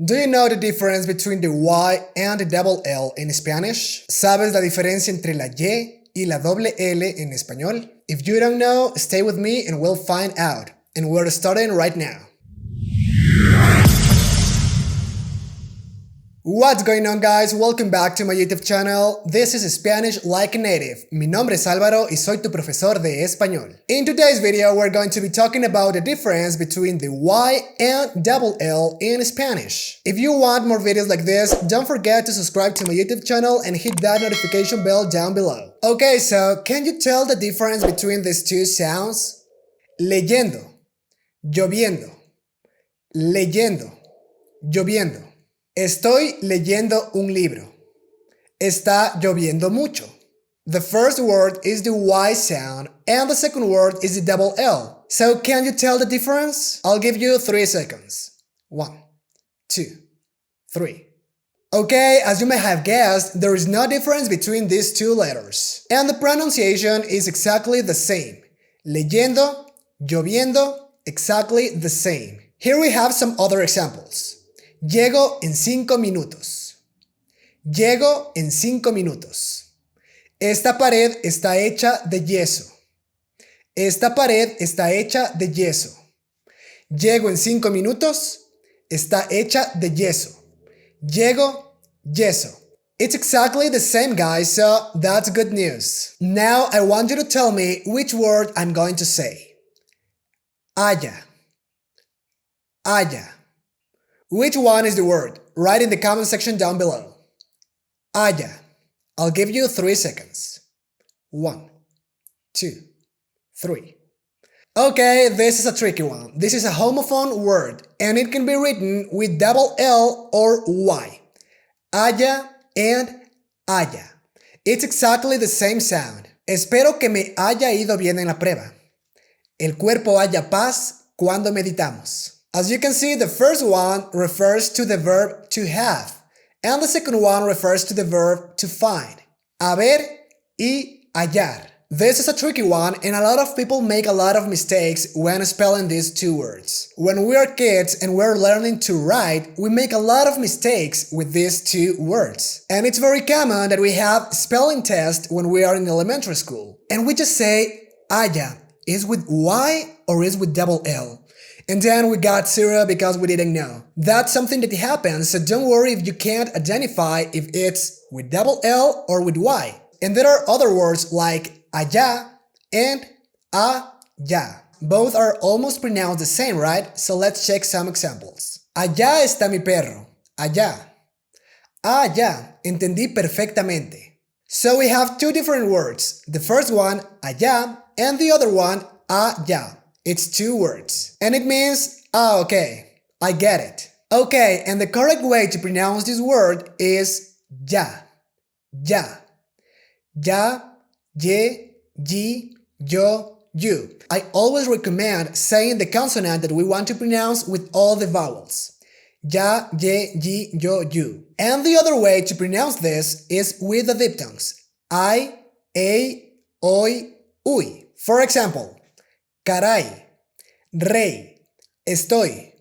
Do you know the difference between the Y and the double L in Spanish? ¿Sabes la diferencia entre la Y y la doble L en español? If you don't know, stay with me and we'll find out. And we're starting right now. What's going on, guys? Welcome back to my YouTube channel. This is Spanish Like a Native. Mi nombre es Álvaro y soy tu profesor de español. In today's video, we're going to be talking about the difference between the Y and double L in Spanish. If you want more videos like this, don't forget to subscribe to my YouTube channel and hit that notification bell down below. Okay, so can you tell the difference between these two sounds? Leyendo, lloviendo, leyendo, lloviendo. Estoy leyendo un libro. Está lloviendo mucho. The first word is the Y sound and the second word is the double L. So can you tell the difference? I'll give you 3 seconds. 1, 2, 3. Okay, as you may have guessed, there is no difference between these two letters. And the pronunciation is exactly the same. Leyendo, lloviendo, exactly the same. Here we have some other examples. Llego en 5 minutos. Llego en 5 minutos. Esta pared está hecha de yeso. Esta pared está hecha de yeso. Llego en 5 minutos. Está hecha de yeso. Llego, yeso. It's exactly the same, guys, so that's good news. Now I want you to tell me which word I'm going to say. Haya. Haya. Which one is the word? Write in the comment section down below. Haya. I'll give you 3 seconds. 1, 2, 3. Okay, this is a tricky one. This is a homophone word, and it can be written with double L or Y. Haya and haya. It's exactly the same sound. Espero que me haya ido bien en la prueba. El cuerpo haya paz cuando meditamos. As you can see, the first one refers to the verb to have, and the second one refers to the verb to find. Haber y hallar. This is a tricky one, and a lot of people make a lot of mistakes when spelling these two words. When we are kids and we're learning to write, we make a lot of mistakes with these two words. And it's very common that we have spelling tests when we are in elementary school. And we just say, haya, is with Y or is with double L? And then we got 0 because we didn't know. That's something that happens, so don't worry if you can't identify if it's with double L or with Y. And there are other words like allá and allá. Both are almost pronounced the same, right? So let's check some examples. Allá está mi perro. Allá. Allá. Entendí perfectamente. So we have 2 different words. The first one, allá, and the other one, allá. It's 2 words. And it means, okay, I get it. Okay, and the correct way to pronounce this word is ya. Ya. Ya, ye, yi, yo, you. I always recommend saying the consonant that we want to pronounce with all the vowels. Ya, ye, yi, yo, you. And the other way to pronounce this is with the diphthongs. I, a, oi, uy. For example, caray, rey, estoy,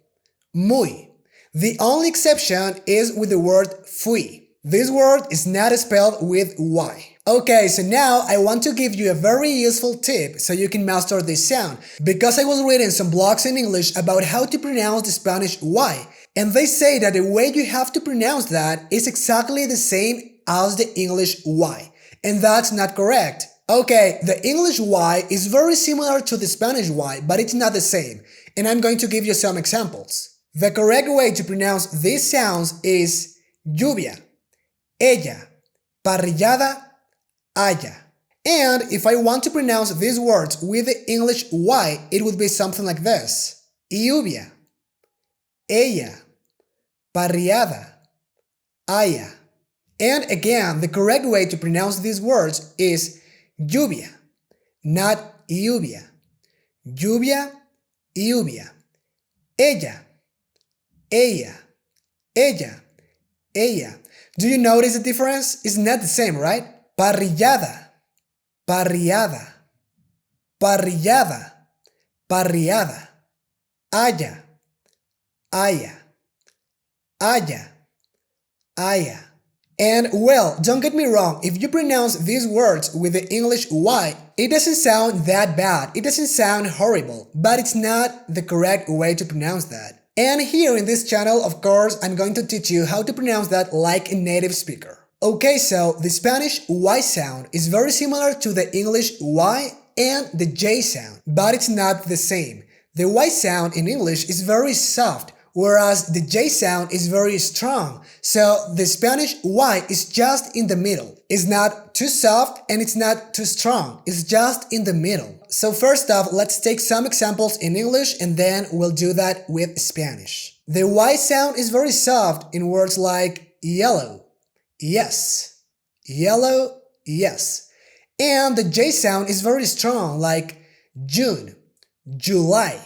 muy. The only exception is with the word fui. This word is not spelled with Y. Okay, so now I want to give you a very useful tip so you can master this sound, because I was reading some blogs in English about how to pronounce the Spanish Y, and they say that the way you have to pronounce that is exactly the same as the English Y, and that's not correct. Okay, the English Y is very similar to the Spanish Y, but it's not the same, and I'm going to give you some examples. The correct way to pronounce these sounds is lluvia, ella, parrillada, haya. And if I want to pronounce these words with the English Y, it would be something like this. Lluvia, ella, parrillada, haya. And again, the correct way to pronounce these words is lluvia, not lluvia. Lluvia, lluvia. Ella, ella, ella, ella. Do you notice the difference? It's not the same, right? Parrillada, parrillada, parrillada, parrillada. Haya, haya, haya, haya. And well, don't get me wrong, if you pronounce these words with the English Y, it doesn't sound that bad, it doesn't sound horrible, but it's not the correct way to pronounce that. And here in this channel, of course, I'm going to teach you how to pronounce that like a native speaker. Okay, so the Spanish Y sound is very similar to the English Y and the J sound, but it's not the same. The Y sound in English is very soft, whereas the J sound is very strong. So the Spanish Y is just in the middle. It's not too soft and it's not too strong. It's just in the middle. So first off, let's take some examples in English and then we'll do that with Spanish. The Y sound is very soft in words like yellow, yes, yellow, yes. And the J sound is very strong like June, July,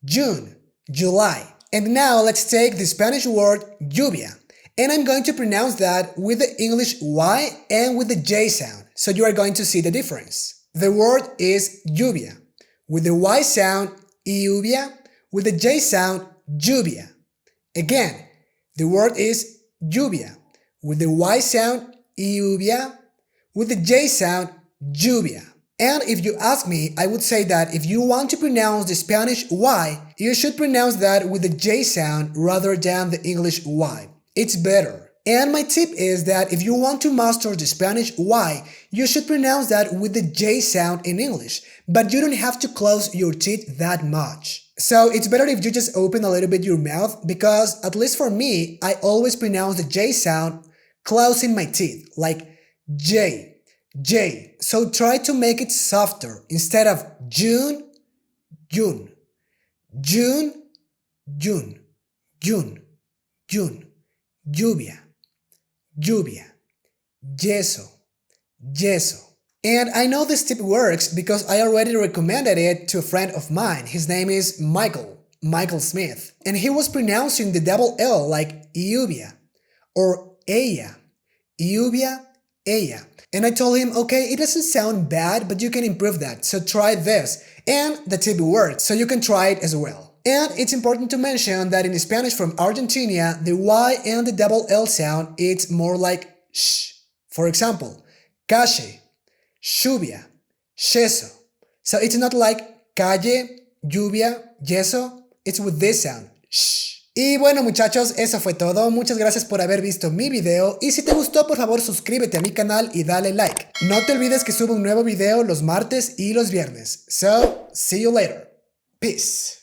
June, July. And now let's take the Spanish word lluvia, and I'm going to pronounce that with the English Y and with the J sound, so you are going to see the difference. The word is lluvia, with the Y sound lluvia, with the J sound lluvia. Again, the word is lluvia, with the Y sound lluvia, with the J sound lluvia. And if you ask me, I would say that if you want to pronounce the Spanish Y, you should pronounce that with the J sound rather than the English Y. It's better. And my tip is that if you want to master the Spanish Y, you should pronounce that with the J sound in English, but you don't have to close your teeth that much. So it's better if you just open a little bit your mouth, because at least for me, I always pronounce the J sound closing my teeth, like J. J. So try to make it softer. Instead of June, June, June, June, June, June, lluvia, lluvia, yeso, yeso. And I know this tip works because I already recommended it to a friend of mine. His name is Michael Smith. And he was pronouncing the double L like lluvia or ella, lluvia, ella. And I told him, okay, it doesn't sound bad, but you can improve that, so try this. And the tip worked, so you can try it as well. And it's important to mention that in Spanish from Argentina, the Y and the double L sound, it's more like sh. For example, calle, lluvia, yeso. So it's not like calle, lluvia, yeso, it's with this sound, sh. Y bueno muchachos, eso fue todo, muchas gracias por haber visto mi video y si te gustó por favor suscríbete a mi canal y dale like. No te olvides que subo un nuevo video los martes y los viernes. So, see you later. Peace.